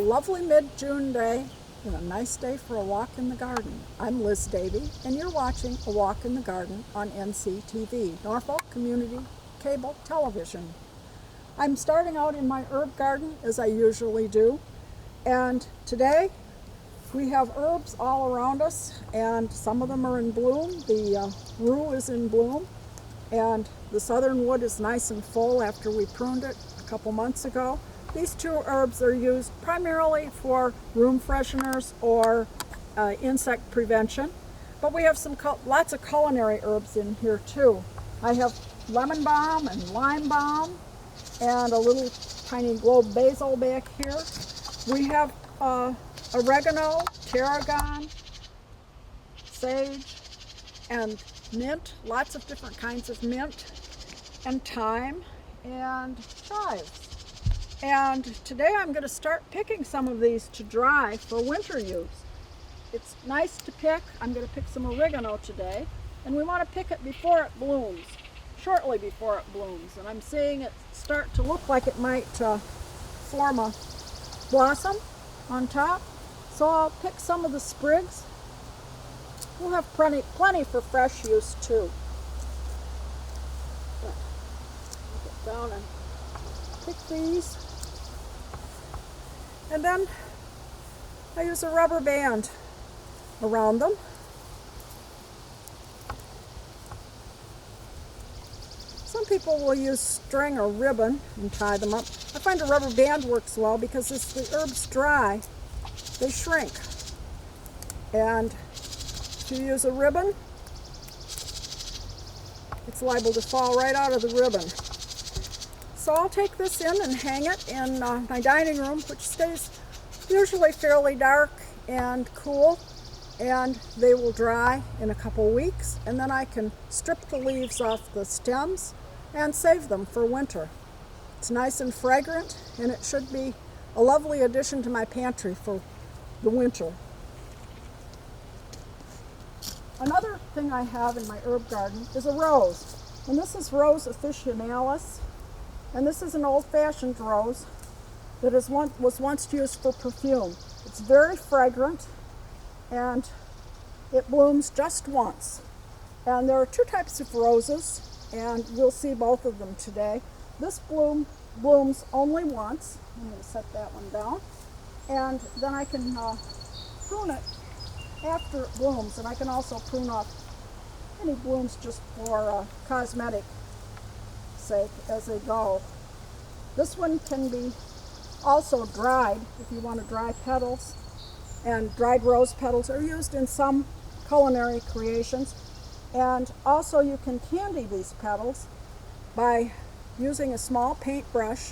lovely mid-June day and a nice day for a walk in the garden. I'm Liz Davey, and you're watching A Walk in the Garden on NCTV, Norfolk Community Cable Television. I'm starting out in my herb garden as I usually do, and today we have herbs all around us, and some of them are in bloom. The rue is in bloom, and the southern wood is nice and full after we pruned it a couple months ago. These two herbs are used primarily for room fresheners or insect prevention, but we have lots of culinary herbs in here too. I have lemon balm and lime balm and a little tiny globe basil back here. We have oregano, tarragon, sage, and mint, lots of different kinds of mint, and thyme, and chives. And today I'm going to start picking some of these to dry for winter use. It's nice to pick. I'm going to pick some oregano today, and we want to pick it before it blooms, shortly before it blooms. And I'm seeing it start to look like it might form a blossom on top. So I'll pick some of the sprigs. We'll have plenty for fresh use too. But I'll get down and pick these. And then I use a rubber band around them. Some people will use string or ribbon and tie them up. I find a rubber band works well because as the herbs dry, they shrink. And if you use a ribbon, it's liable to fall right out of the ribbon. So I'll take this in and hang it in my dining room, which stays usually fairly dark and cool, and they will dry in a couple weeks, and then I can strip the leaves off the stems and save them for winter. It's nice and fragrant, and it should be a lovely addition to my pantry for the winter. Another thing I have in my herb garden is a rose, and this is Rose officinalis. And this is an old-fashioned rose that was once used for perfume. It's very fragrant, and it blooms just once. And there are two types of roses, and we'll see both of them today. This blooms only once. I'm going to set that one down. And then I can prune it after it blooms, and I can also prune off any blooms just for cosmetic sake as they go. This one can be also dried if you want to dry petals, and dried rose petals are used in some culinary creations. And also you can candy these petals by using a small paintbrush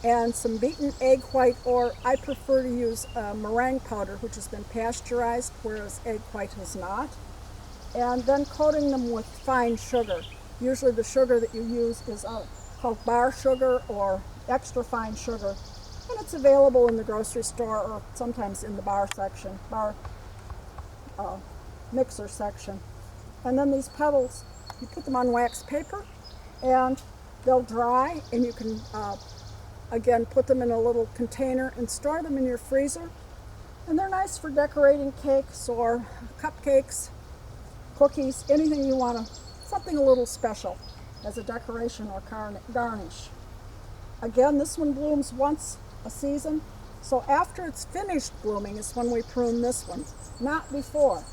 and some beaten egg white, or I prefer to use meringue powder, which has been pasteurized, whereas egg white has not, and then coating them with fine sugar. Usually the sugar that you use is called bar sugar or extra fine sugar, and it's available in the grocery store or sometimes in the bar mixer section. And then these petals, you put them on wax paper and they'll dry, and you can again put them in a little container and store them in your freezer. And they're nice for decorating cakes or cupcakes, cookies, anything you want to, something a little special as a decoration or garnish. Again, this one blooms once a season, so after it's finished blooming is when we prune this one, not before.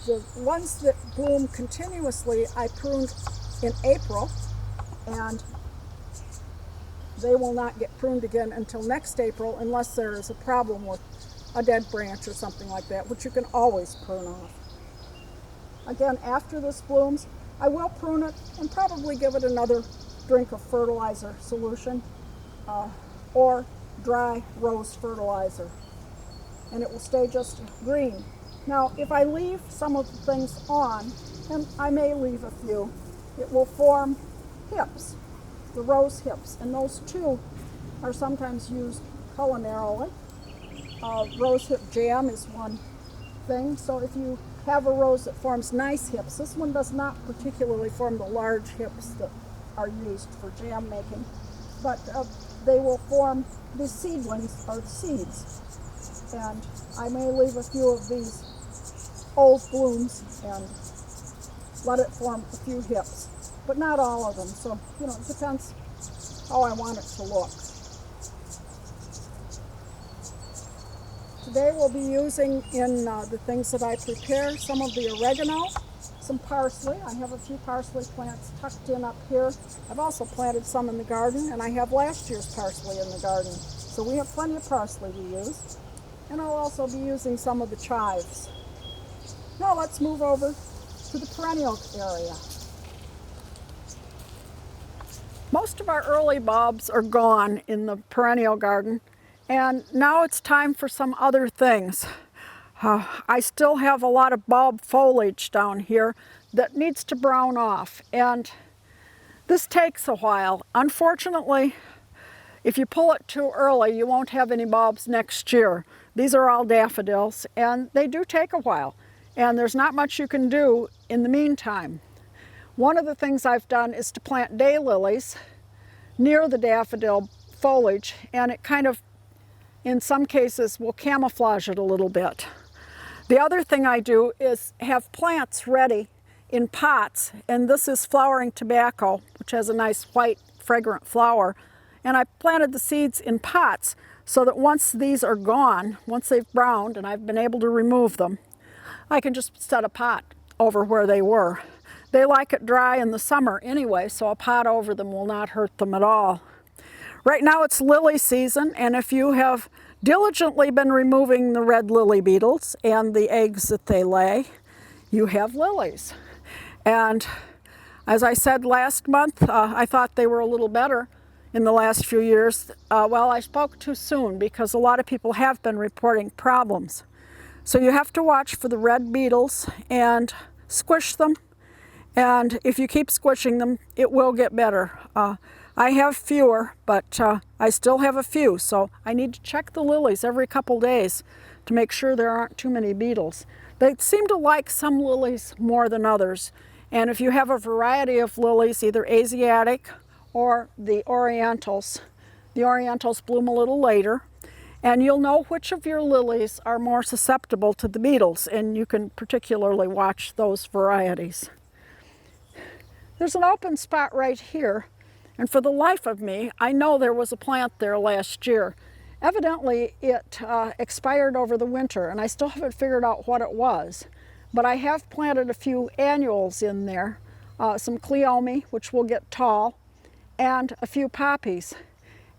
The ones that bloom continuously I pruned in April, and they will not get pruned again until next April unless there is a problem with a dead branch or something like that, which you can always prune off. Again, after this blooms, I will prune it and probably give it another drink of fertilizer solution or dry rose fertilizer, and it will stay just green. Now, if I leave some of the things on, and I may leave a few, it will form hips, the rose hips, and those too are sometimes used culinarily. Rose hip jam is one thing, so if you have a rose that forms nice hips, this one does not particularly form the large hips that are used for jam making, but they will form the seedlings or seeds. And I may leave a few of these old blooms and let it form a few hips, but not all of them. So, you know, it depends how I want it to look. Today we'll be using in the things that I prepare some of the oregano, some parsley. I have a few parsley plants tucked in up here. I've also planted some in the garden, and I have last year's parsley in the garden. So we have plenty of parsley to use. And I'll also be using some of the chives. Now let's move over to the perennial area. Most of our early bulbs are gone in the perennial garden, and now it's time for some other things. I still have a lot of bulb foliage down here that needs to brown off, and this takes a while. Unfortunately, if you pull it too early, you won't have any bulbs next year. These are all daffodils, and they do take a while, and there's not much you can do in the meantime. One of the things I've done is to plant daylilies near the daffodil foliage, and it kind of, in some cases, will camouflage it a little bit. The other thing I do is have plants ready in pots, and this is flowering tobacco, which has a nice white fragrant flower, and I planted the seeds in pots so that once these are gone, once they've browned and I've been able to remove them, I can just set a pot over where they were. They like it dry in the summer anyway, so a pot over them will not hurt them at all. Right now it's lily season, and if you have diligently been removing the red lily beetles and the eggs that they lay, you have lilies. And as I said last month, I thought they were a little better in the last few years. Well, I spoke too soon because a lot of people have been reporting problems. So you have to watch for the red beetles and squish them. And if you keep squishing them, it will get better. I have fewer, but I still have a few, so I need to check the lilies every couple days to make sure there aren't too many beetles. They seem to like some lilies more than others, and if you have a variety of lilies, either Asiatic or the Orientals bloom a little later, and you'll know which of your lilies are more susceptible to the beetles, and you can particularly watch those varieties. There's an open spot right here, and for the life of me, I know there was a plant there last year. Evidently, it expired over the winter, and I still haven't figured out what it was. But I have planted a few annuals in there, some cleome, which will get tall, and a few poppies.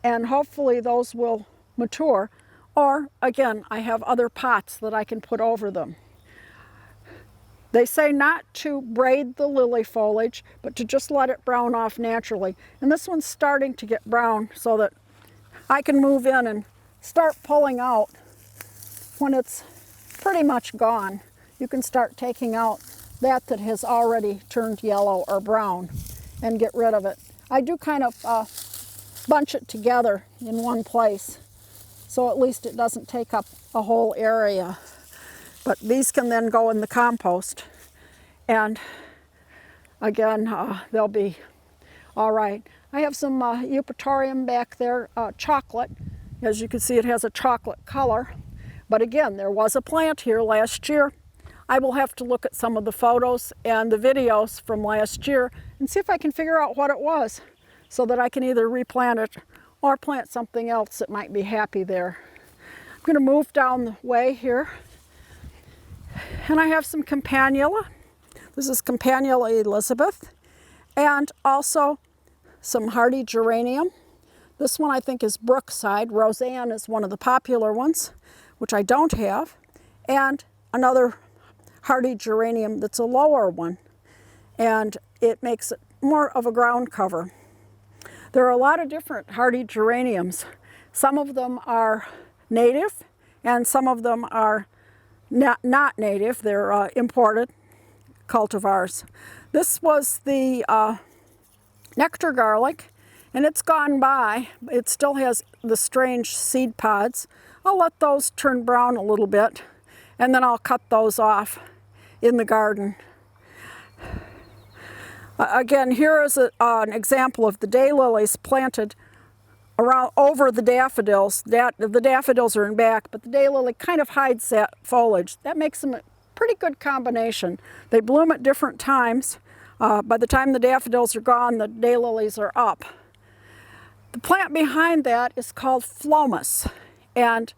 And hopefully those will mature. Or, again, I have other pots that I can put over them. They say not to braid the lily foliage, but to just let it brown off naturally. And this one's starting to get brown so that I can move in and start pulling out when it's pretty much gone. You can start taking out that has already turned yellow or brown and get rid of it. I do kind of bunch it together in one place so at least it doesn't take up a whole area. But these can then go in the compost, and again, they'll be all right. I have some eupatorium back there, chocolate. As you can see, it has a chocolate color. But again, there was a plant here last year. I will have to look at some of the photos and the videos from last year and see if I can figure out what it was so that I can either replant it or plant something else that might be happy there. I'm going to move down the way here. And I have some campanula. This is Campanula Elizabeth. And also some hardy geranium. This one I think is Brookside. Roseanne is one of the popular ones, which I don't have. And another hardy geranium that's a lower one. And it makes it more of a ground cover. There are a lot of different hardy geraniums. Some of them are native and some of them are not native, they're imported cultivars. This was the nectar garlic, and it's gone by. It still has the strange seed pods. I'll let those turn brown a little bit, and then I'll cut those off in the garden. Again, here is an example of the daylilies planted around over the daffodils. The daffodils are in back, but the daylily kind of hides that foliage. That makes them a pretty good combination. They bloom at different times. By the time the daffodils are gone, the daylilies are up. The plant behind that is called Phlomas, and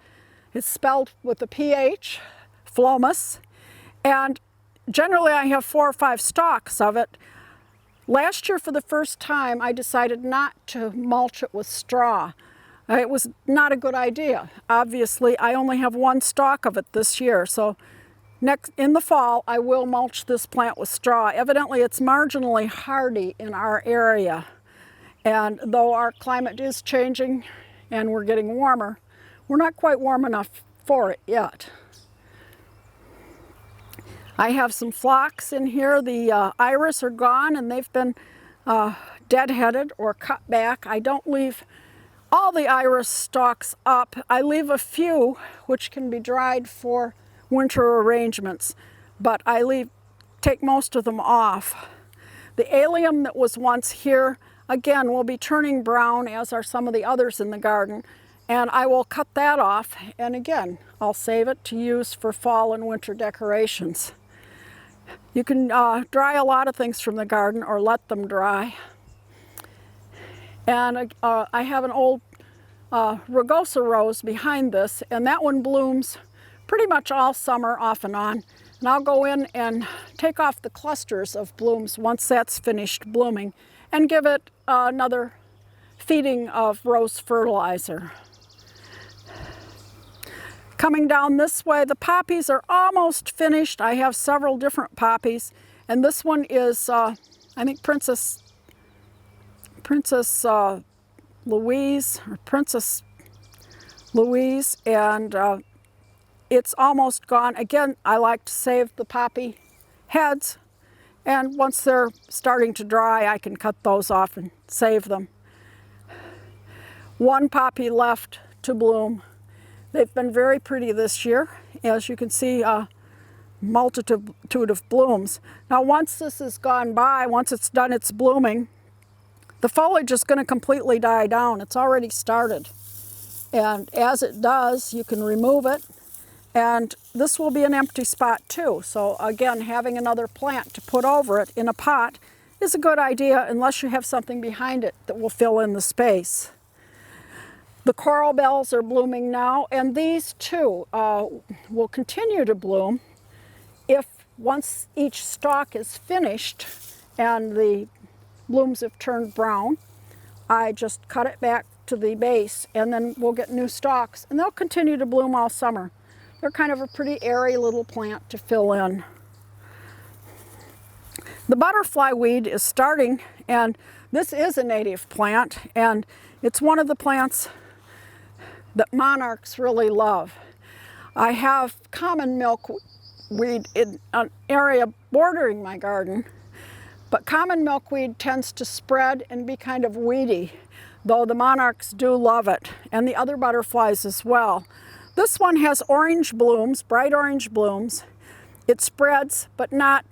it's spelled with a PH, Phlomas, and generally I have 4 or 5 stalks of it. Last year, for the first time, I decided not to mulch it with straw. It was not a good idea. Obviously, I only have 1 stalk of it this year, so in the fall, I will mulch this plant with straw. Evidently, it's marginally hardy in our area, and though our climate is changing and we're getting warmer, we're not quite warm enough for it yet. I have some phlox in here. The iris are gone and they've been deadheaded or cut back. I don't leave all the iris stalks up. I leave a few which can be dried for winter arrangements, but I take most of them off. The allium that was once here, again, will be turning brown, as are some of the others in the garden, and I will cut that off, and again, I'll save it to use for fall and winter decorations. You can dry a lot of things from the garden or let them dry. And I have an old rugosa rose behind this, and that one blooms pretty much all summer off and on. And I'll go in and take off the clusters of blooms once that's finished blooming and give it another feeding of rose fertilizer. Coming down this way, the poppies are almost finished. I have several different poppies, and this one is, I think, Princess Louise, and it's almost gone. Again, I like to save the poppy heads, and once they're starting to dry, I can cut those off and save them. 1 poppy left to bloom. They've been very pretty this year. As you can see, a multitude of blooms. Now, once this has gone by, once it's done its blooming, the foliage is going to completely die down. It's already started. And as it does, you can remove it. And this will be an empty spot too. So again, having another plant to put over it in a pot is a good idea, unless you have something behind it that will fill in the space. The coral bells are blooming now, and these too will continue to bloom if once each stalk is finished and the blooms have turned brown, I just cut it back to the base, and then we'll get new stalks, and they'll continue to bloom all summer. They're kind of a pretty airy little plant to fill in. The butterfly weed is starting, and this is a native plant, and it's one of the plants that monarchs really love. I have common milkweed in an area bordering my garden, but common milkweed tends to spread and be kind of weedy, though the monarchs do love it, and the other butterflies as well. This one has orange blooms, bright orange blooms. It spreads, but not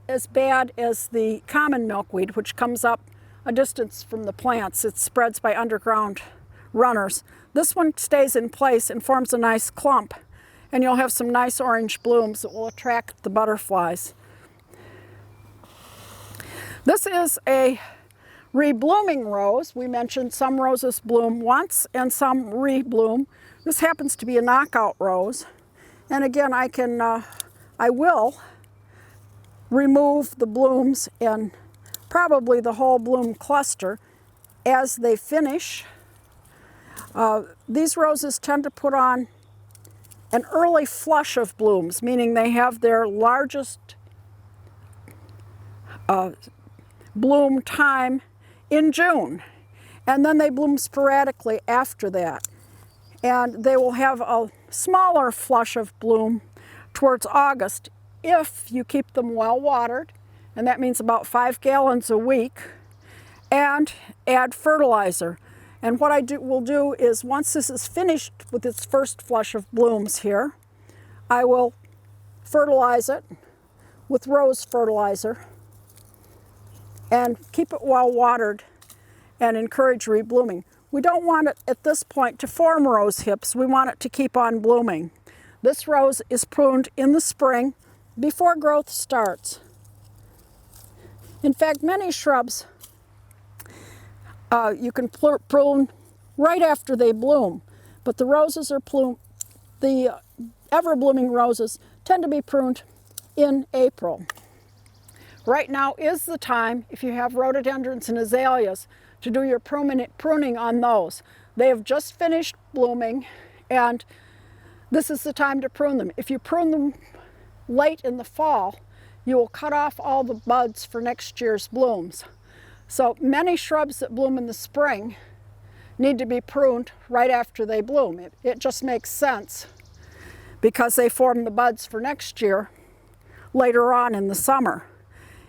as bad as the common milkweed, which comes up a distance from the plants. It spreads by underground runners. This one stays in place and forms a nice clump, and you'll have some nice orange blooms that will attract the butterflies. This is a reblooming rose. We mentioned some roses bloom once and some rebloom. This happens to be a knockout rose, and again, I will remove the blooms and probably the whole bloom cluster as they finish. These roses tend to put on an early flush of blooms, meaning they have their largest bloom time in June, and then they bloom sporadically after that. And they will have a smaller flush of bloom towards August if you keep them well watered, and that means about 5 gallons a week, and add fertilizer. And what I will do is, once this is finished with its first flush of blooms here, I will fertilize it with rose fertilizer and keep it well watered and encourage reblooming. we don't want it at this point to form rose hips. We want it to keep on blooming. This rose is pruned in the spring before growth starts. In fact, many shrubs you can prune right after they bloom, but the roses are the ever-blooming roses tend to be pruned in April. Right now is the time, if you have rhododendrons and azaleas, to do your pruning on those. They have just finished blooming, and this is the time to prune them. If you prune them late in the fall, you will cut off all the buds for next year's blooms. So many shrubs that bloom in the spring need to be pruned right after they bloom. It just makes sense because they form the buds for next year later on in the summer.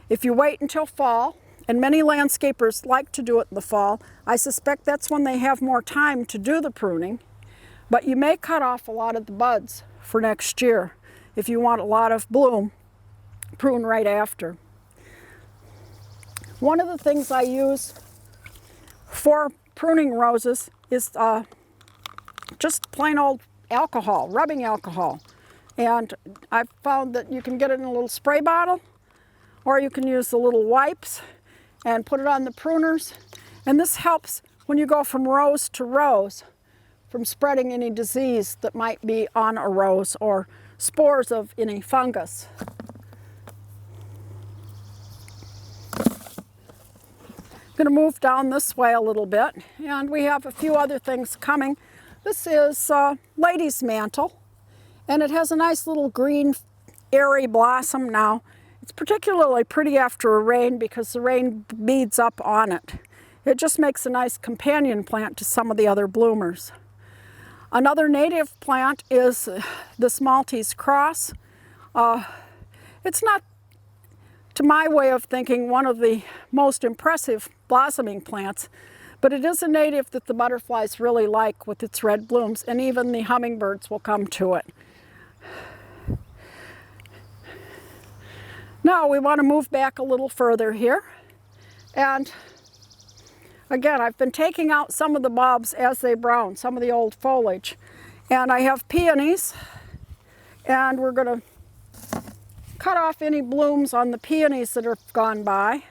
If you wait until fall, and many landscapers like to do it in the fall, I suspect that's when they have more time to do the pruning, but you may cut off a lot of the buds for next year. If you want a lot of bloom, prune right after. One of the things I use for pruning roses is just plain old alcohol, rubbing alcohol. And I've found that you can get it in a little spray bottle, or you can use the little wipes and put it on the pruners. And this helps when you go from rose to rose from spreading any disease that might be on a rose or spores of any fungus. I'm going to move down this way a little bit, and we have a few other things coming. This is lady's mantle, and it has a nice little green airy blossom now. It's particularly pretty after a rain because the rain beads up on it. It just makes a nice companion plant to some of the other bloomers. Another native plant is this Maltese Cross. It's not, to my way of thinking, one of the most impressive blossoming plants, but it is a native that the butterflies really like with its red blooms, and even the hummingbirds will come to it. Now we want to move back a little further here, and again, I've been taking out some of the bulbs as they brown, some of the old foliage, and I have peonies, and we're going to cut off any blooms on the peonies that have gone by.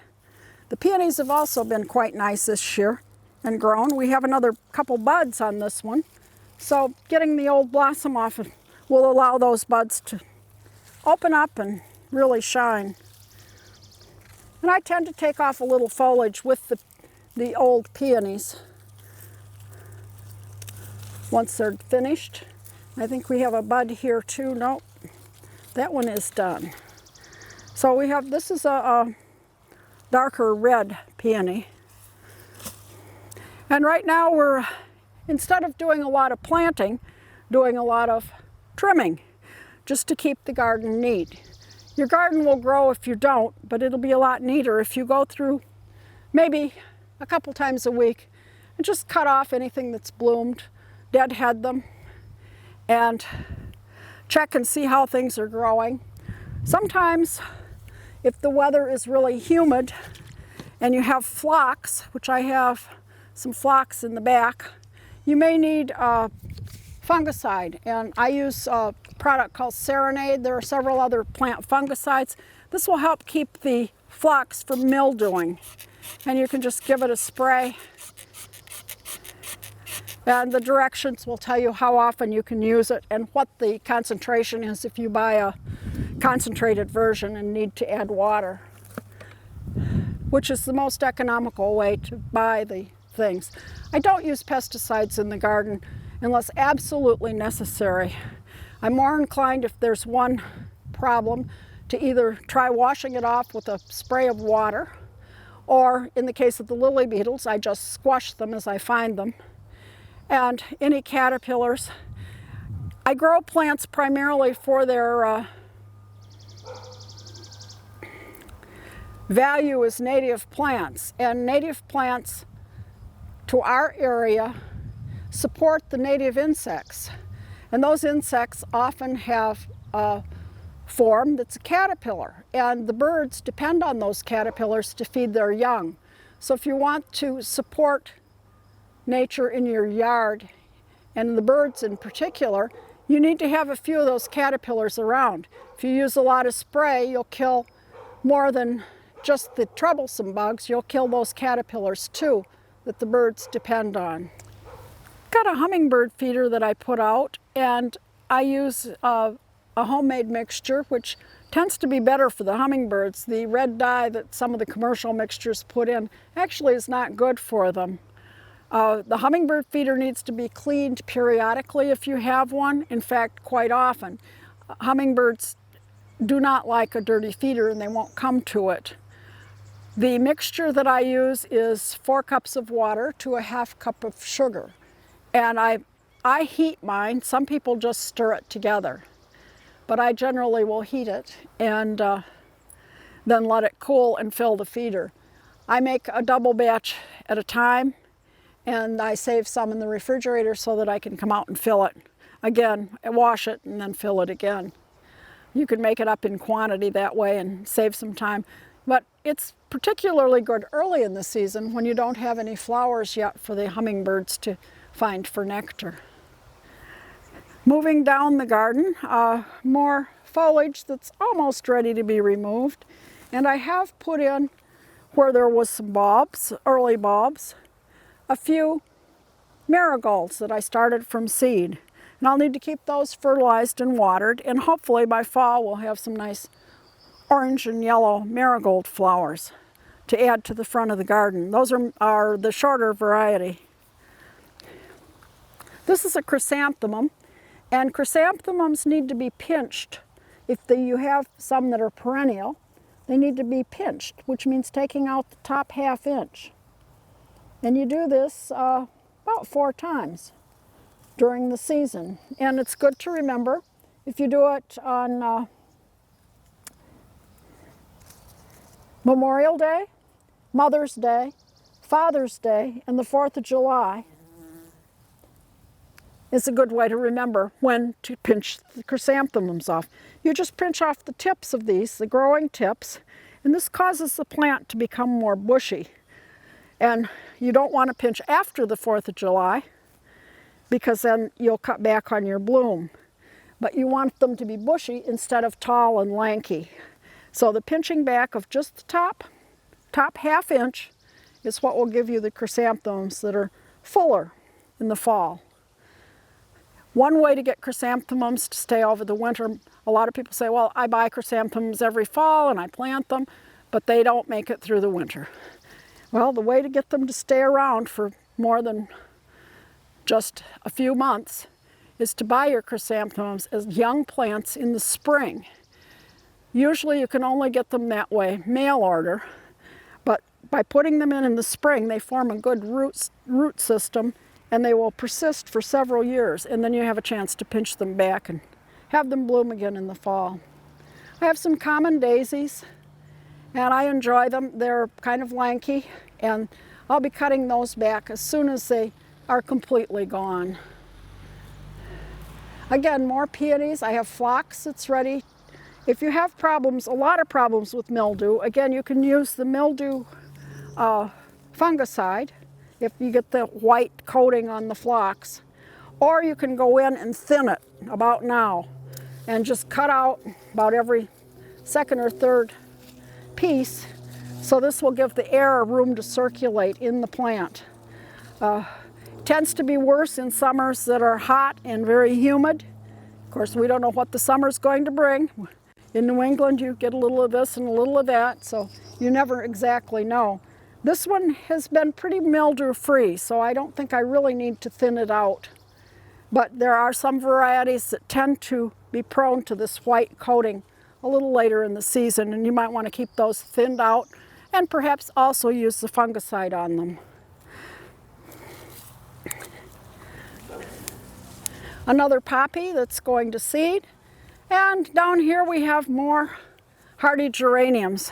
The peonies have also been quite nice this year and grown. We have another couple buds on this one, so getting the old blossom off will allow those buds to open up and really shine. And I tend to take off a little foliage with the old peonies once they're finished. I think we have a bud here too. Nope, that one is done. So we have, this is a darker red peony. And right now we're, instead of doing a lot of planting, doing a lot of trimming, just to keep the garden neat. Your garden will grow if you don't, but it'll be a lot neater if you go through maybe a couple times a week and just cut off anything that's bloomed, deadhead them, and check and see how things are growing. Sometimes, if the weather is really humid and you have phlox, which I have some phlox in the back, you may need fungicide, and I use a product called Serenade. There are several other plant fungicides. This will help keep the phlox from mildewing, and you can just give it a spray, and the directions will tell you how often you can use it and what the concentration is if you buy a concentrated version and need to add water, which is the most economical way to buy the things. I don't use pesticides in the garden unless absolutely necessary. I'm more inclined, if there's one problem, to either try washing it off with a spray of water, or in the case of the lily beetles, I just squash them as I find them. And any caterpillars. I grow plants primarily for their value as native plants, and native plants to our area support the native insects, and those insects often have a form that's a caterpillar, and the birds depend on those caterpillars to feed their young. So if you want to support nature in your yard, and the birds in particular, you need to have a few of those caterpillars around. If you use a lot of spray, you'll kill more than just the troublesome bugs. You'll kill those caterpillars too that the birds depend on. Got a hummingbird feeder that I put out, and I use a homemade mixture, which tends to be better for the hummingbirds. The red dye that some of the commercial mixtures put in actually is not good for them. The hummingbird feeder needs to be cleaned periodically if you have one. In fact, quite often. Hummingbirds do not like a dirty feeder and they won't come to it. The mixture that I use is 4 cups of water to a 1/2 cup of sugar. And I heat mine. Some people just stir it together. But I generally will heat it and then let it cool and fill the feeder. I make a double batch at a time, and I save some in the refrigerator so that I can come out and fill it again, wash it, and then fill it again. You can make it up in quantity that way and save some time. But it's particularly good early in the season when you don't have any flowers yet for the hummingbirds to find for nectar. Moving down the garden, more foliage that's almost ready to be removed. And I have put in, where there was some bulbs, early bulbs, a few marigolds that I started from seed. And I'll need to keep those fertilized and watered, and hopefully by fall we'll have some nice orange and yellow marigold flowers to add to the front of the garden. Those are the shorter variety. This is a chrysanthemum, and chrysanthemums need to be pinched. If you have some that are perennial, they need to be pinched, which means taking out the top 1/2 inch. And you do this about 4 times during the season. And it's good to remember, if you do it on Memorial Day, Mother's Day, Father's Day, and the 4th of July, is a good way to remember when to pinch the chrysanthemums off. You just pinch off the tips of these, the growing tips, and this causes the plant to become more bushy. And you don't want to pinch after the 4th of July because then you'll cut back on your bloom. But you want them to be bushy instead of tall and lanky. So the pinching back of just the top 1/2 inch is what will give you the chrysanthemums that are fuller in the fall. One way to get chrysanthemums to stay over the winter, a lot of people say, well, I buy chrysanthemums every fall and I plant them, but they don't make it through the winter. Well, the way to get them to stay around for more than just a few months is to buy your chrysanthemums as young plants in the spring. Usually you can only get them that way, mail order, but by putting them in the spring, they form a good root system, and they will persist for several years, and then you have a chance to pinch them back and have them bloom again in the fall. I have some common daisies, and I enjoy them. They're kind of lanky, and I'll be cutting those back as soon as they are completely gone. Again, more peonies. I have phlox that's ready. If you have problems, a lot of problems with mildew, again, you can use the mildew fungicide if you get the white coating on the phlox, or you can go in and thin it about now and just cut out about every 2nd or 3rd piece, so this will give the air room to circulate in the plant. Tends to be worse in summers that are hot and very humid. Of course, we don't know what the summer's going to bring. In New England, you get a little of this and a little of that, so you never exactly know. This one has been pretty mildew-free, so I don't think I really need to thin it out. But there are some varieties that tend to be prone to this white coating a little later in the season, and you might want to keep those thinned out and perhaps also use the fungicide on them. Another poppy that's going to seed. And down here we have more hardy geraniums.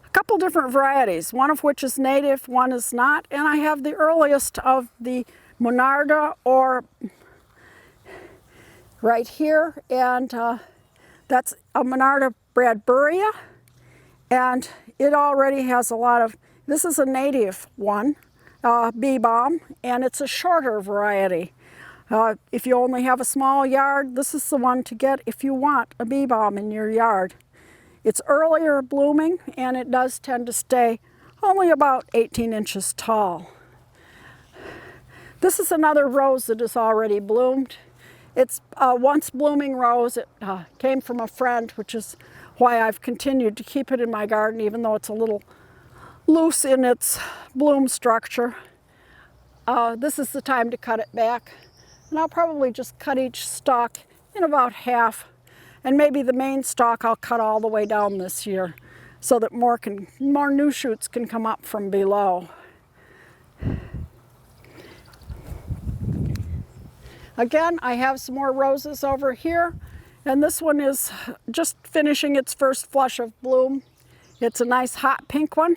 A couple different varieties, one of which is native, one is not. And I have the earliest of the Monarda, or right here, and that's a Monarda Bradburya. And it already has a lot of, this is a native one, bee balm, and it's a shorter variety. If you only have a small yard, this is the one to get if you want a bee balm in your yard. It's earlier blooming, and it does tend to stay only about 18 inches tall. This is another rose that is already bloomed. It's a once blooming rose. It came from a friend, which is why I've continued to keep it in my garden, even though it's a little loose in its bloom structure. This is the time to cut it back. And I'll probably just cut each stalk in about half. And maybe the main stalk I'll cut all the way down this year so that more new shoots can come up from below. Again, I have some more roses over here, and this one is just finishing its first flush of bloom. It's a nice hot pink one.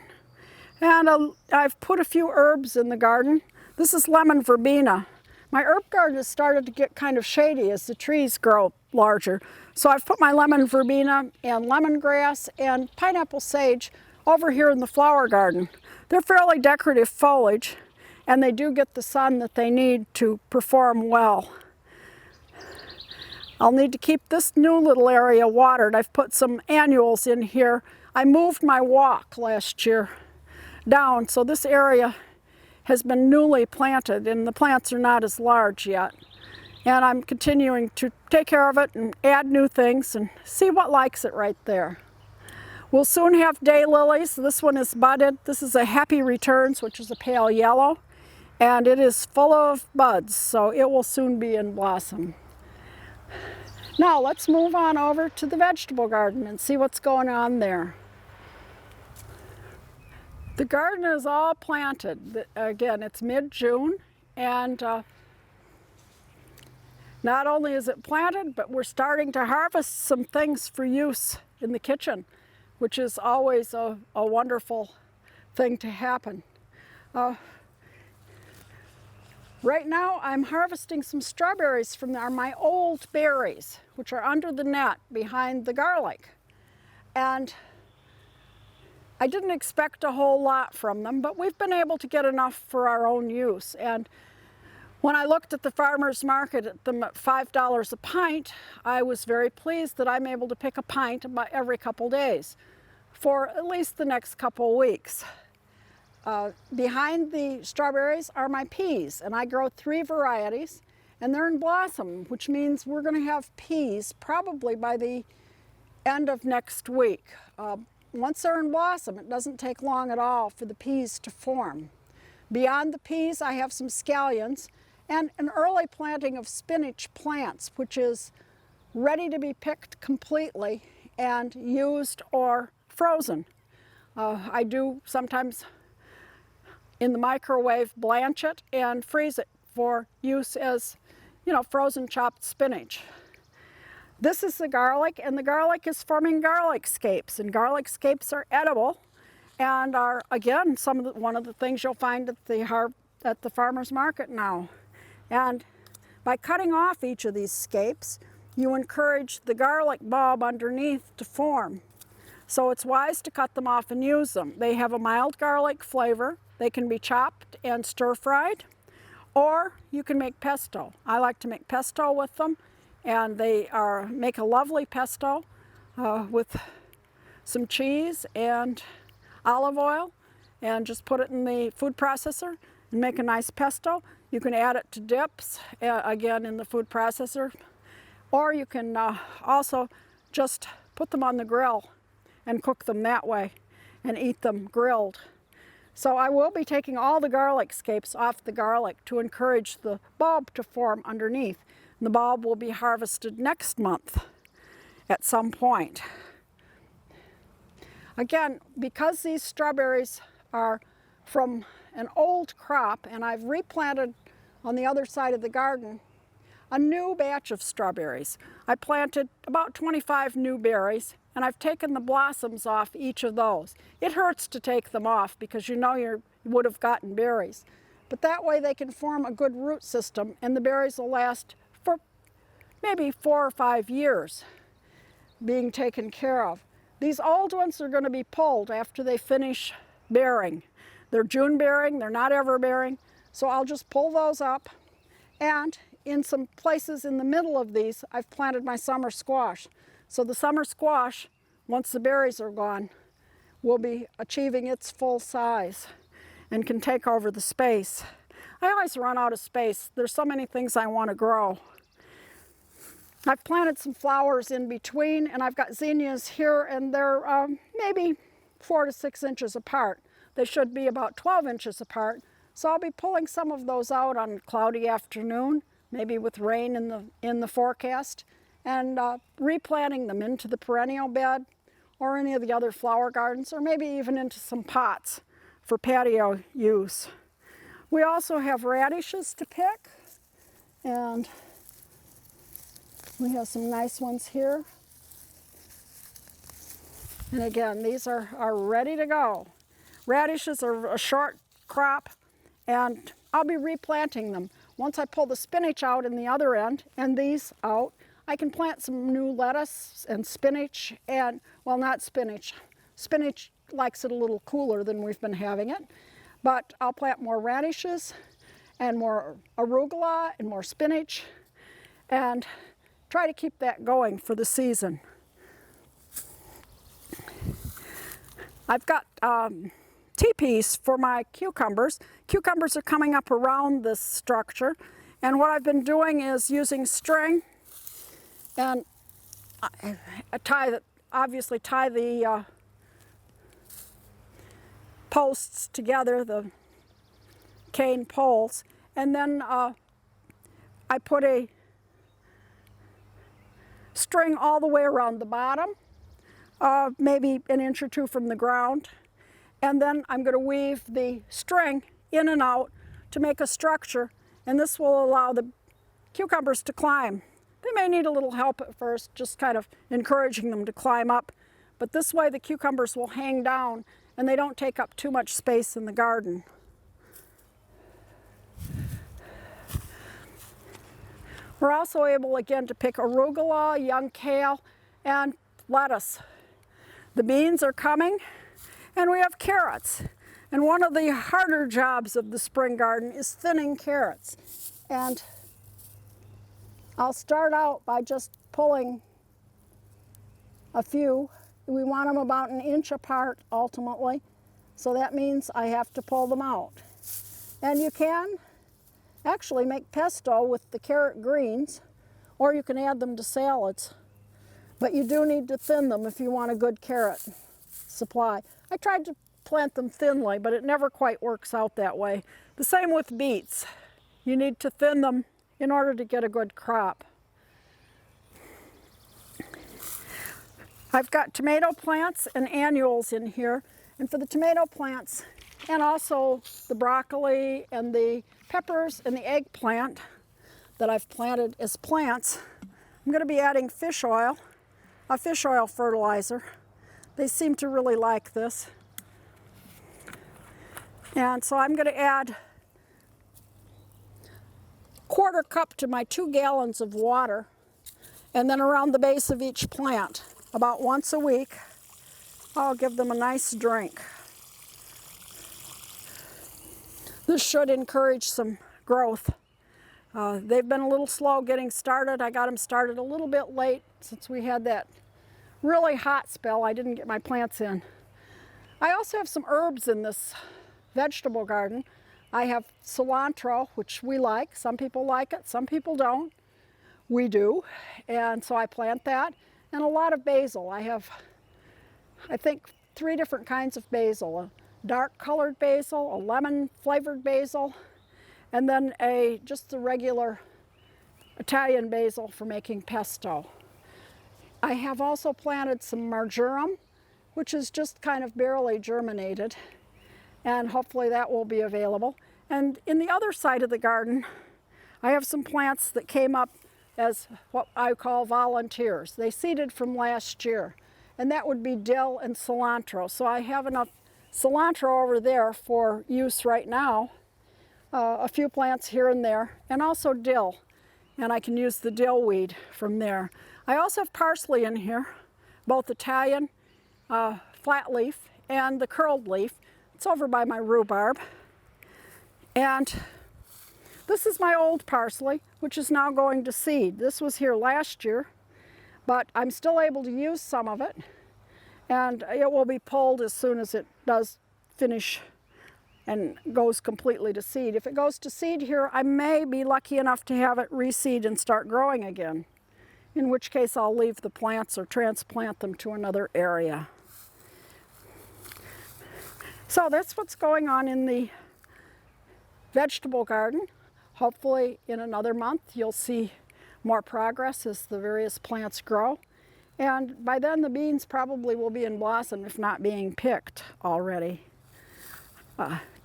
And I've put a few herbs in the garden. This is lemon verbena. My herb garden has started to get kind of shady as the trees grow larger. So I've put my lemon verbena and lemongrass and pineapple sage over here in the flower garden. They're fairly decorative foliage, and they do get the sun that they need to perform well. I'll need to keep this new little area watered. I've put some annuals in here. I moved my walk last year down, so this area has been newly planted and the plants are not as large yet. And I'm continuing to take care of it and add new things and see what likes it right there. We'll soon have daylilies. This one is budded. This is a Happy Returns, which is a pale yellow, and it is full of buds, so it will soon be in blossom. Now let's move on over to the vegetable garden and see what's going on there. The garden is all planted. Again, it's mid-June, and not only is it planted, but we're starting to harvest some things for use in the kitchen, which is always a wonderful thing to happen. Right now, I'm harvesting some strawberries from my old berries, which are under the net behind the garlic. And I didn't expect a whole lot from them, but we've been able to get enough for our own use. And when I looked at the farmer's market at them at $5 a pint, I was very pleased that I'm able to pick a pint about every couple days for at least the next couple weeks. Behind the strawberries are my peas, and I grow 3 varieties, and they're in blossom, which means we're going to have peas probably by the end of next week. Once they're in blossom, it doesn't take long at all for the peas to form. Beyond the peas, I have some scallions and an early planting of spinach plants, which is ready to be picked completely and used or frozen. I do sometimes in the microwave blanch it and freeze it for use as, frozen chopped spinach. This is the garlic, and the garlic is forming garlic scapes, and garlic scapes are edible and are, again, one of the things you'll find at the farmer's market now. And by cutting off each of these scapes, you encourage the garlic bulb underneath to form. So it's wise to cut them off and use them. They have a mild garlic flavor. They can be chopped and stir-fried, or you can make pesto. I like to make pesto with them, and they make a lovely pesto with some cheese and olive oil, and just put it in the food processor and make a nice pesto. You can add it to dips, again in the food processor, or you can also just put them on the grill and cook them that way and eat them grilled. So I will be taking all the garlic scapes off the garlic to encourage the bulb to form underneath. And the bulb will be harvested next month at some point. Again, because these strawberries are from an old crop, and I've replanted on the other side of the garden a new batch of strawberries. I planted about 25 new berries, and I've taken the blossoms off each of those. It hurts to take them off because you would have gotten berries. But that way they can form a good root system, and the berries will last for maybe 4 or 5 years being taken care of. These old ones are going to be pulled after they finish bearing. They're June bearing, they're not ever bearing. So I'll just pull those up. And in some places in the middle of these, I've planted my summer squash. So the summer squash, once the berries are gone, will be achieving its full size and can take over the space. I always run out of space. There's so many things I want to grow. I've planted some flowers in between, and I've got zinnias here, and they're maybe 4 to 6 inches apart. They should be about 12 inches apart. So I'll be pulling some of those out on a cloudy afternoon, maybe with rain in the forecast, and replanting them into the perennial bed or any of the other flower gardens, or maybe even into some pots for patio use. We also have radishes to pick, and we have some nice ones here. And again, these are ready to go. Radishes are a short crop, and I'll be replanting them. Once I pull the spinach out in the other end and these out, I can plant some new lettuce and spinach, and, well, not spinach. Spinach likes it a little cooler than we've been having it, but I'll plant more radishes and more arugula and more spinach, and try to keep that going for the season. I've got teepees for my cucumbers. Cucumbers are coming up around this structure, and what I've been doing is using string, and I obviously tie the posts together, the cane poles, and then I put a string all the way around the bottom, maybe an inch or two from the ground, and then I'm going to weave the string in and out to make a structure, and this will allow the cucumbers to climb. They may need a little help at first, just kind of encouraging them to climb up, but this way the cucumbers will hang down and they don't take up too much space in the garden. We're also able again to pick arugula, young kale, and lettuce. The beans are coming, and we have carrots. And one of the harder jobs of the spring garden is thinning carrots. And I'll start out by just pulling a few. We want them about an inch apart ultimately, so that means I have to pull them out. And you can actually make pesto with the carrot greens, or you can add them to salads. But you do need to thin them if you want a good carrot supply. I tried to plant them thinly, but it never quite works out that way. The same with beets. You need to thin them in order to get a good crop. I've got tomato plants and annuals in here, and for the tomato plants, and also the broccoli and the peppers and the eggplant that I've planted as plants, I'm going to be adding fish oil, a fish oil fertilizer. They seem to really like this. And so I'm going to add 1/4 cup to my 2 gallons of water, and then around the base of each plant, about once a week, I'll give them a nice drink. This should encourage some growth. They've been a little slow getting started. I got them started a little bit late since we had that really hot spell. I didn't get my plants in. I also have some herbs in this vegetable garden. I have cilantro, which we like. Some people like it, some people don't. We do, and so I plant that. And a lot of basil. I have, I think, 3 different kinds of basil. A dark colored basil, a lemon flavored basil, and then just the regular Italian basil for making pesto. I have also planted some marjoram, which is just kind of barely germinated, and hopefully that will be available. And in the other side of the garden, I have some plants that came up as what I call volunteers. They seeded from last year, and that would be dill and cilantro. So I have enough cilantro over there for use right now, a few plants here and there, and also dill, and I can use the dill weed from there. I also have parsley in here, both Italian flat leaf and the curled leaf. It's over by my rhubarb. And this is my old parsley, which is now going to seed. This was here last year, but I'm still able to use some of it. And it will be pulled as soon as it does finish and goes completely to seed. If it goes to seed here, I may be lucky enough to have it reseed and start growing again, in which case I'll leave the plants or transplant them to another area. So that's what's going on in the vegetable garden. Hopefully in another month you'll see more progress as the various plants grow. And by then the beans probably will be in blossom, if not being picked already.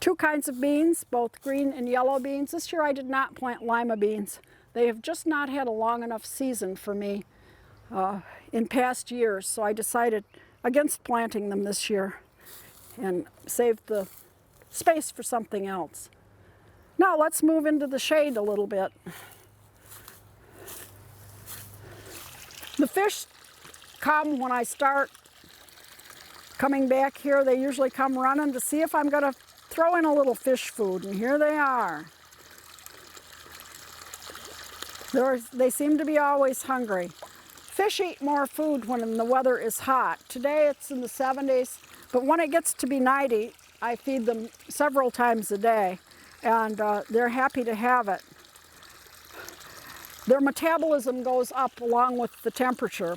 Two kinds of beans, both green and yellow beans. This year I did not plant lima beans. They have just not had a long enough season for me in past years, so I decided against planting them this year and saved the space for something else. Now let's move into the shade a little bit. The fish come when I start coming back here. They usually come running to see if I'm going to throw in a little fish food, and here they are. They seem to be always hungry. Fish eat more food when the weather is hot. Today it's in the 70s, but when it gets to be 90, I feed them several times a day, and they're happy to have it. Their metabolism goes up along with the temperature,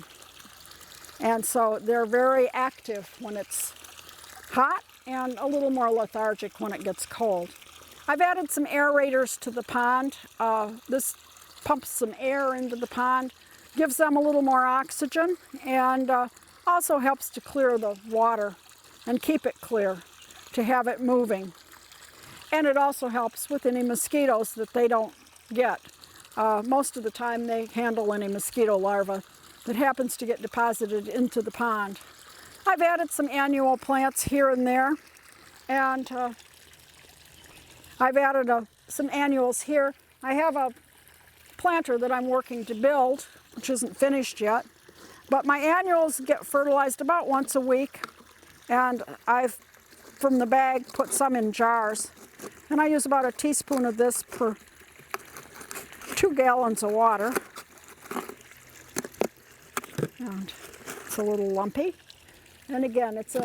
and so they're very active when it's hot and a little more lethargic when it gets cold. I've added some aerators to the pond. This pumps some air into the pond, gives them a little more oxygen, and also helps to clear the water and keep it clear, to have it moving. And it also helps with any mosquitoes that they don't get. Most of the time they handle any mosquito larvae that happens to get deposited into the pond. I've added some annual plants here and there, and I've added some annuals here. I have a planter that I'm working to build, which isn't finished yet, but my annuals get fertilized about once a week, and I've, from the bag, put some in jars, and I use about a teaspoon of this per 2 gallons of water, and it's a little lumpy. And again, it's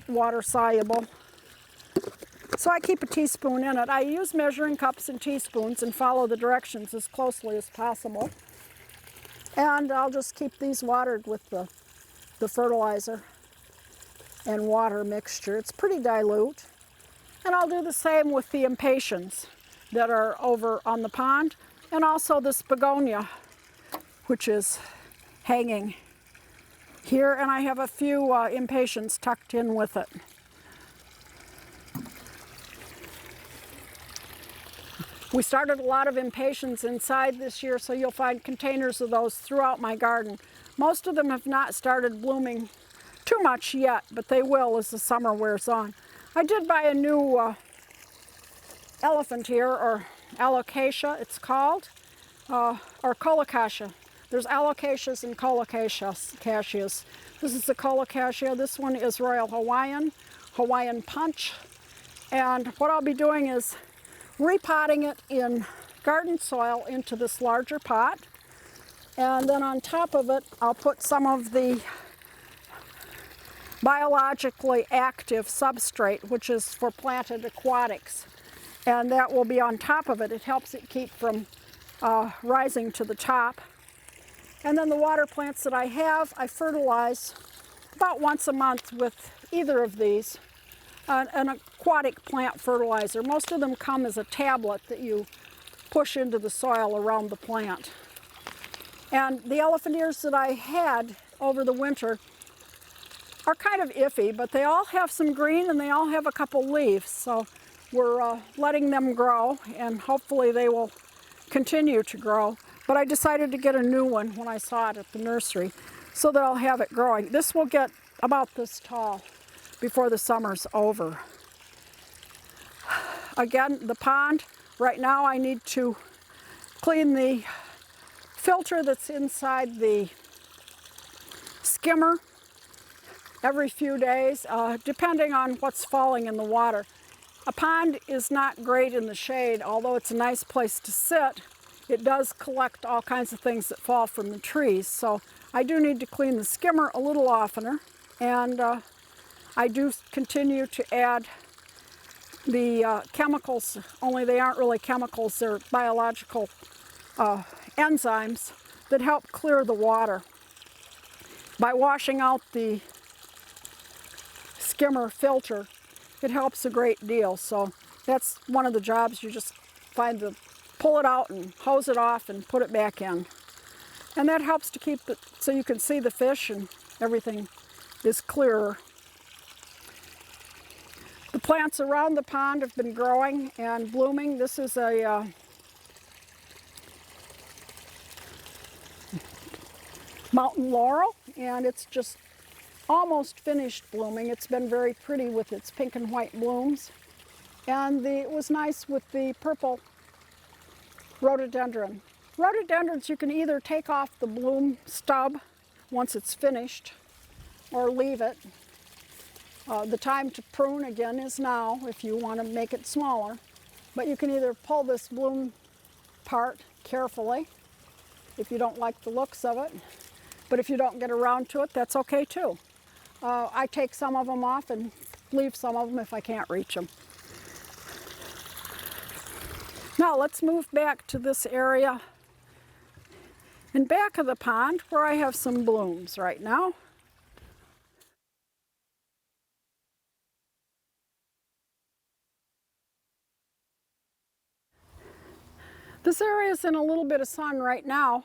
water soluble. So I keep a teaspoon in it. I use measuring cups and teaspoons and follow the directions as closely as possible. And I'll just keep these watered with the fertilizer and water mixture. It's pretty dilute. And I'll do the same with the impatiens that are over on the pond, and also this begonia, which is hanging here, and I have a few impatiens tucked in with it. We started a lot of impatiens inside this year, so you'll find containers of those throughout my garden. Most of them have not started blooming too much yet, but they will as the summer wears on. I did buy a new elephant ear, or alocasia it's called, or colocasia. There's alocasias and colocacias. This is the colocasia. This one is Royal Hawaiian, Hawaiian Punch. And what I'll be doing is repotting it in garden soil into this larger pot. And then on top of it, I'll put some of the biologically active substrate, which is for planted aquatics. And that will be on top of it. It helps it keep from rising to the top. And then the water plants that I have, I fertilize about once a month with either of these, an aquatic plant fertilizer. Most of them come as a tablet that you push into the soil around the plant. And the elephant ears that I had over the winter are kind of iffy, but they all have some green and they all have a couple leaves. So we're letting them grow, and hopefully they will continue to grow. But I decided to get a new one when I saw it at the nursery, so that I'll have it growing. This will get about this tall before the summer's over. Again, the pond, right now I need to clean the filter that's inside the skimmer. every few days, depending on what's falling in the water. A pond is not great in the shade, although it's a nice place to sit. It does collect all kinds of things that fall from the trees, so I do need to clean the skimmer a little oftener, and I do continue to add the chemicals, only they aren't really chemicals, they're biological enzymes that help clear the water. By washing out the skimmer filter, it helps a great deal. So that's one of the jobs. You just pull it out and hose it off and put it back in. And that helps to keep it so you can see the fish and everything is clearer. The plants around the pond have been growing and blooming. This is a mountain laurel, and it's just almost finished blooming. It's been very pretty with its pink and white blooms. And it was nice with the purple rhododendron. Rhododendrons, you can either take off the bloom stub once it's finished or leave it. The time to prune again is now if you want to make it smaller. But you can either pull this bloom part carefully if you don't like the looks of it. But if you don't get around to it, that's okay too. I take some of them off and leave some of them if I can't reach them. Now let's move back to this area in back of the pond where I have some blooms right now. This area is in a little bit of sun right now.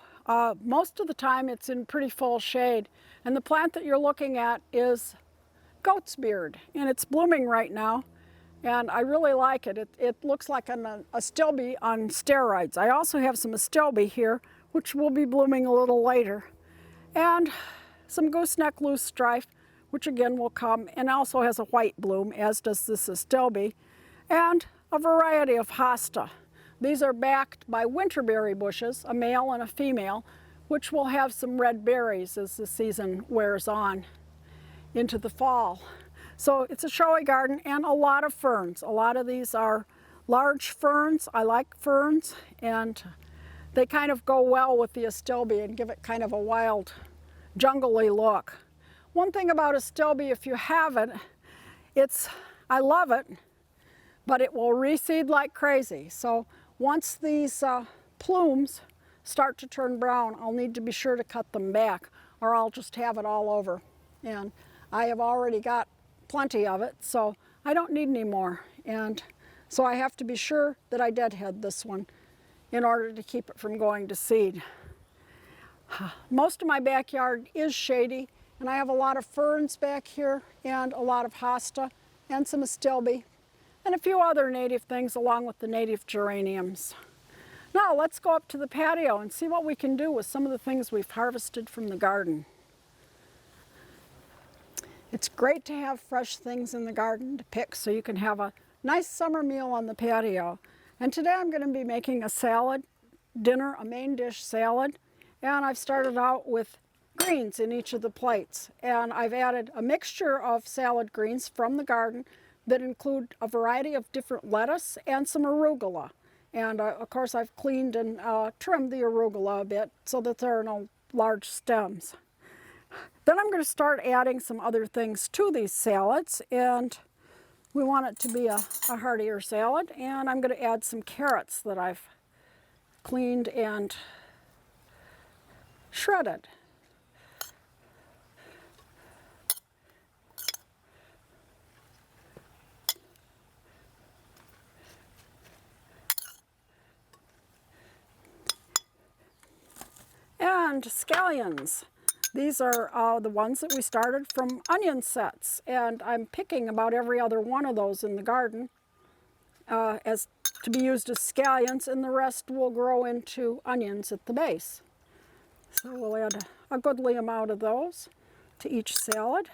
Most of the time it's in pretty full shade. And the plant that you're looking at is goat's beard, and it's blooming right now. And I really like it. It looks like a astilbe on steroids. I also have some astilbe here, which will be blooming a little later. And some gooseneck loosestrife, which again will come, and also has a white bloom, as does this astilbe. And a variety of hosta. These are backed by winterberry bushes, a male and a female, which will have some red berries as the season wears on into the fall. So it's a showy garden and a lot of ferns. A lot of these are large ferns. I like ferns, and they kind of go well with the astilbe and give it kind of a wild, jungly look. One thing about astilbe, if you have it, I love it, but it will reseed like crazy. So once these plumes start to turn brown, I'll need to be sure to cut them back, or I'll just have it all over. And I have already got plenty of it, so I don't need any more. And so I have to be sure that I deadhead this one in order to keep it from going to seed. Most of my backyard is shady, and I have a lot of ferns back here and a lot of hosta and some astilbe and a few other native things along with the native geraniums. Now let's go up to the patio and see what we can do with some of the things we've harvested from the garden. It's great to have fresh things in the garden to pick so you can have a nice summer meal on the patio. And today I'm going to be making a salad dinner, a main dish salad. And I've started out with greens in each of the plates. And I've added a mixture of salad greens from the garden that include a variety of different lettuce and some arugula. And of course I've cleaned and trimmed the arugula a bit so that there are no large stems. Then I'm going to start adding some other things to these salads, and we want it to be a heartier salad. And I'm going to add some carrots that I've cleaned and shredded. And scallions. These are the ones that we started from onion sets, and I'm picking about every other one of those in the garden as to be used as scallions, and the rest will grow into onions at the base. So we'll add a goodly amount of those to each salad.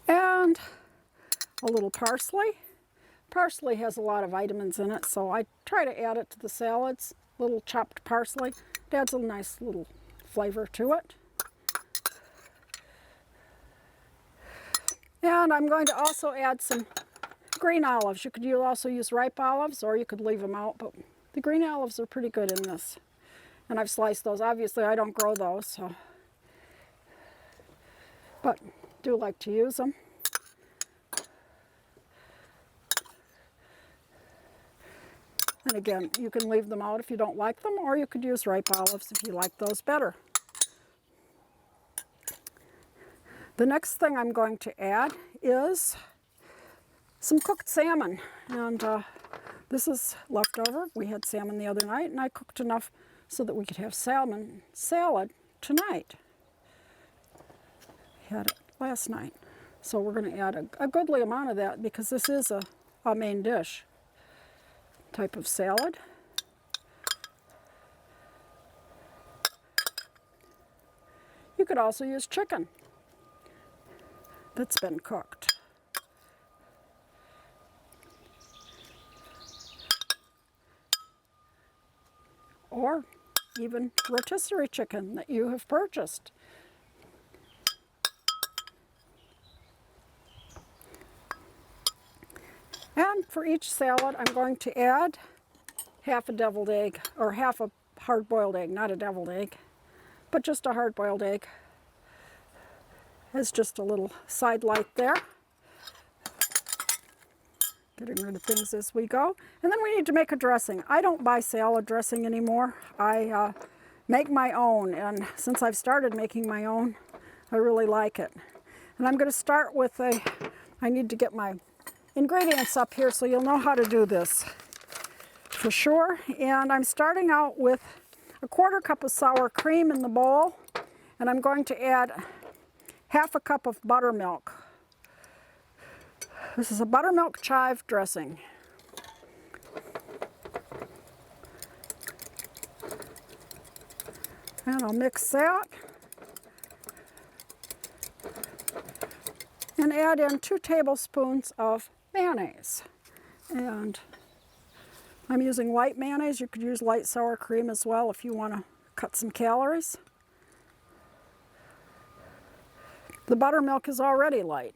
And a little parsley. Parsley has a lot of vitamins in it, so I try to add it to the salads. Little chopped parsley. It adds a nice little flavor to it. And I'm going to also add some green olives. You could also use ripe olives, or you could leave them out, but the green olives are pretty good in this. And I've sliced those. Obviously, I don't grow those, so, but do like to use them. And again, you can leave them out if you don't like them, or you could use ripe olives if you like those better. The next thing I'm going to add is some cooked salmon. And this is leftover. We had salmon the other night, and I cooked enough so that we could have salmon salad tonight. We had it last night. So we're going to add a goodly amount of that because this is a main dish type of salad. You could also use chicken that's been cooked. Or even rotisserie chicken that you have purchased. And for each salad, I'm going to add half a deviled egg, or half a hard-boiled egg, not a deviled egg, but just a hard-boiled egg. As just a little side light there. Getting rid of things as we go. And then we need to make a dressing. I don't buy salad dressing anymore. I make my own, and since I've started making my own, I really like it. And I'm going to start with I need to get my ingredients up here so you'll know how to do this for sure. And I'm starting out with a 1/4 cup of sour cream in the bowl, and I'm going to add half a cup of buttermilk. This is a buttermilk chive dressing. And I'll mix that. And add in 2 tablespoons of mayonnaise. And I'm using light mayonnaise. You could use light sour cream as well if you want to cut some calories. The buttermilk is already light.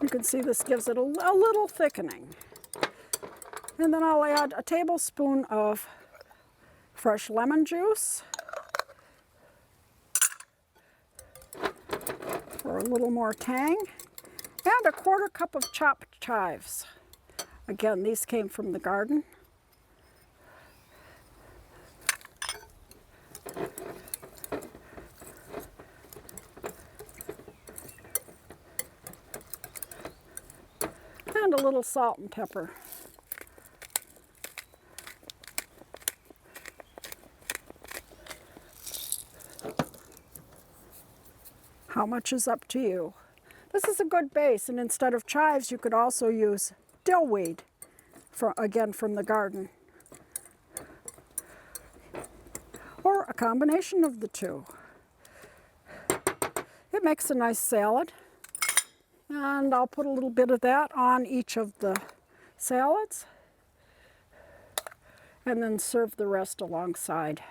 You can see this gives it a little thickening. And then I'll add a tablespoon of fresh lemon juice for a little more tang, and a 1/4 cup of chopped chives. Again, these came from the garden. And a little salt and pepper. How much is up to you? This is a good base, and instead of chives, you could also use dillweed, again from the garden. Or a combination of the two. It makes a nice salad. And I'll put a little bit of that on each of the salads. And then serve the rest alongside.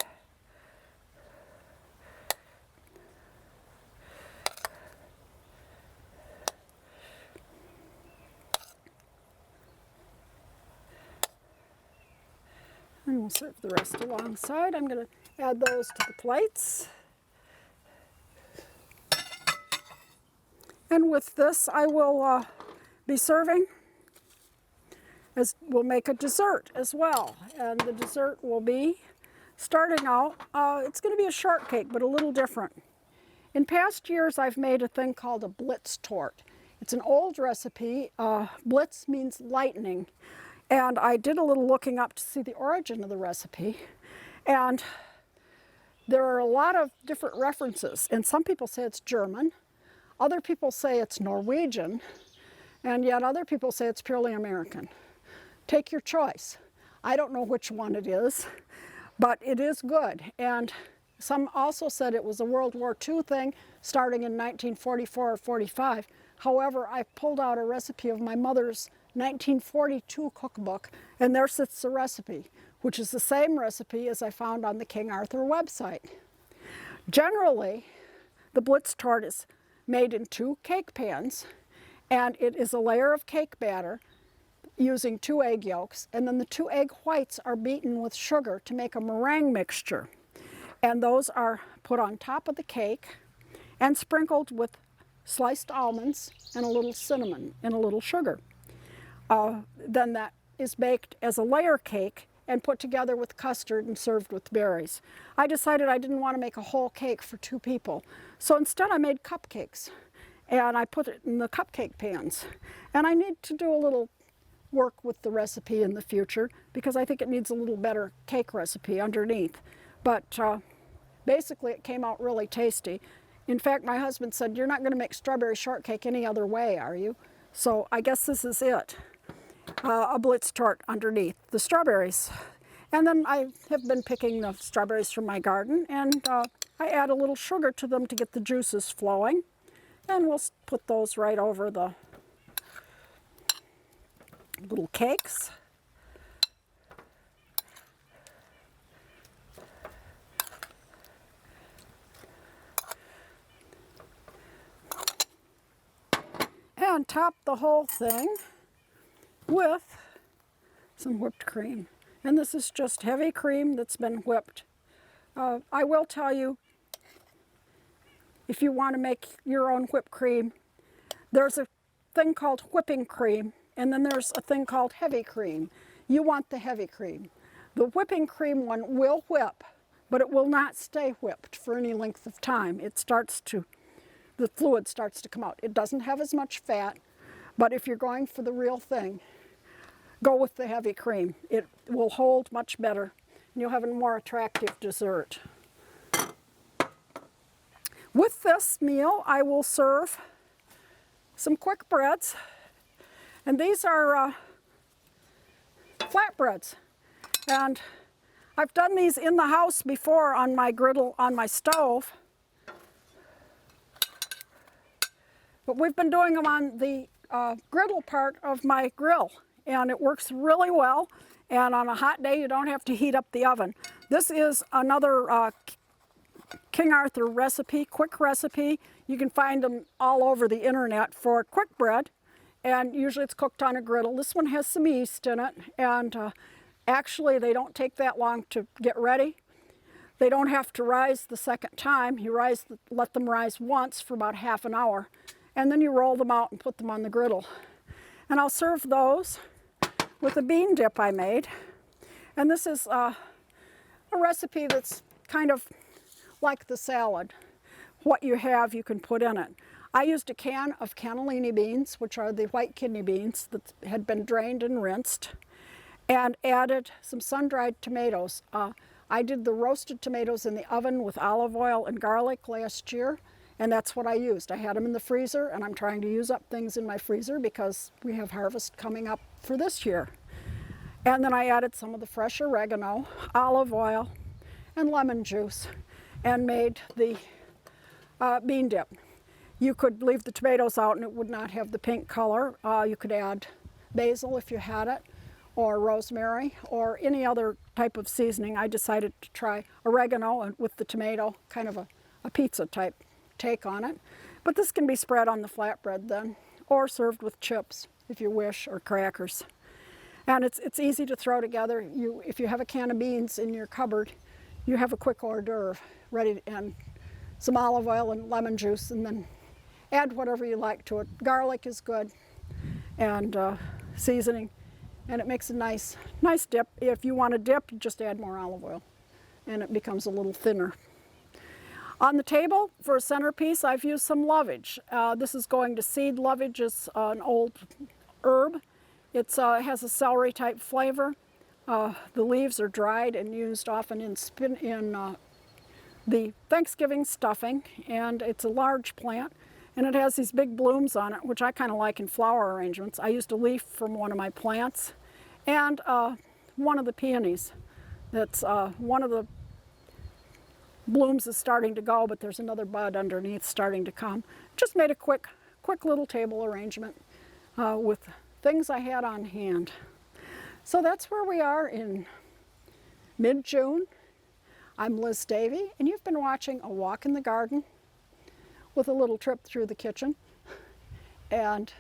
And we'll serve the rest alongside. I'm going to add those to the plates. And with this, I will be serving, as we'll make a dessert as well. And the dessert will be, starting out, it's going to be a shortcake, but a little different. In past years, I've made a thing called a Blitz Tort. It's an old recipe. Blitz means lightning. And I did a little looking up to see the origin of the recipe. And there are a lot of different references. And some people say it's German. Other people say it's Norwegian. And yet other people say it's purely American. Take your choice. I don't know which one it is, but it is good. And some also said it was a World War II thing starting in 1944 or 45. However, I pulled out a recipe of my mother's 1942 cookbook, and there sits the recipe, which is the same recipe as I found on the King Arthur website. Generally, the Blitz Tort is made in 2 cake pans, and it is a layer of cake batter using 2 egg yolks, and then the 2 egg whites are beaten with sugar to make a meringue mixture. And those are put on top of the cake and sprinkled with sliced almonds and a little cinnamon and a little sugar. Then that is baked as a layer cake and put together with custard and served with berries. I decided I didn't want to make a whole cake for 2 people, so instead I made cupcakes, and I put it in the cupcake pans. And I need to do a little work with the recipe in the future because I think it needs a little better cake recipe underneath. But basically it came out really tasty. In fact, my husband said, "You're not going to make strawberry shortcake any other way, are you?" So I guess this is it. A Blitz Tort underneath the strawberries. And then I have been picking the strawberries from my garden, and I add a little sugar to them to get the juices flowing. And we'll put those right over the little cakes. And top the whole thing with some whipped cream. And this is just heavy cream that's been whipped. I will tell you, if you want to make your own whipped cream, there's a thing called whipping cream, and then there's a thing called heavy cream. You want the heavy cream. The whipping cream one will whip, but it will not stay whipped for any length of time. The fluid starts to come out. It doesn't have as much fat, but if you're going for the real thing, go with the heavy cream. It will hold much better, and you'll have a more attractive dessert. With this meal, I will serve some quick breads, and these are flatbreads. And I've done these in the house before on my griddle, on my stove, but we've been doing them on the griddle part of my grill, and it works really well. And on a hot day, you don't have to heat up the oven. This is another King Arthur recipe, quick recipe. You can find them all over the internet for quick bread, and usually it's cooked on a griddle. This one has some yeast in it, and actually they don't take that long to get ready. They don't have to rise the second time. You let them rise once for about half an hour, and then you roll them out and put them on the griddle. And I'll serve those with a bean dip I made. And this is a recipe that's kind of like the salad. What you have, you can put in it. I used a can of cannellini beans, which are the white kidney beans that had been drained and rinsed, and added some sun-dried tomatoes. I did the roasted tomatoes in the oven with olive oil and garlic last year, and that's what I used. I had them in the freezer, and I'm trying to use up things in my freezer because we have harvest coming up for this year. And then I added some of the fresh oregano, olive oil, and lemon juice, and made the bean dip. You could leave the tomatoes out and it would not have the pink color. You could add basil if you had it, or rosemary, or any other type of seasoning. I decided to try oregano with the tomato, kind of a pizza type take on it. But this can be spread on the flatbread then, or served with chips if you wish, or crackers. And it's easy to throw together. If you have a can of beans in your cupboard, you have a quick hors d'oeuvre ready, and some olive oil and lemon juice, and then add whatever you like to it. Garlic is good, and seasoning, and it makes a nice dip. If you want a dip, you just add more olive oil, and it becomes a little thinner. On the table for a centerpiece, I've used some lovage. This is going to seed. Lovage is an old herb. It has a celery type flavor. The leaves are dried and used often in the Thanksgiving stuffing, and it's a large plant, and it has these big blooms on it, which I kind of like in flower arrangements. I used a leaf from one of my plants, and one of the peonies. That's one of the blooms is starting to go, but there's another bud underneath starting to come. Just made a quick little table arrangement with things I had on hand. So that's where we are in mid-June. I'm Liz Davey, and you've been watching A Walk in the Garden with a little trip through the kitchen. And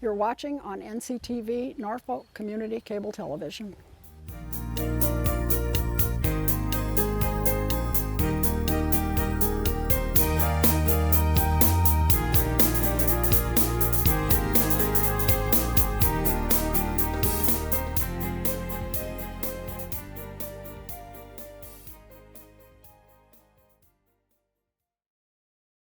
you're watching on NCTV, Norfolk Community Cable Television.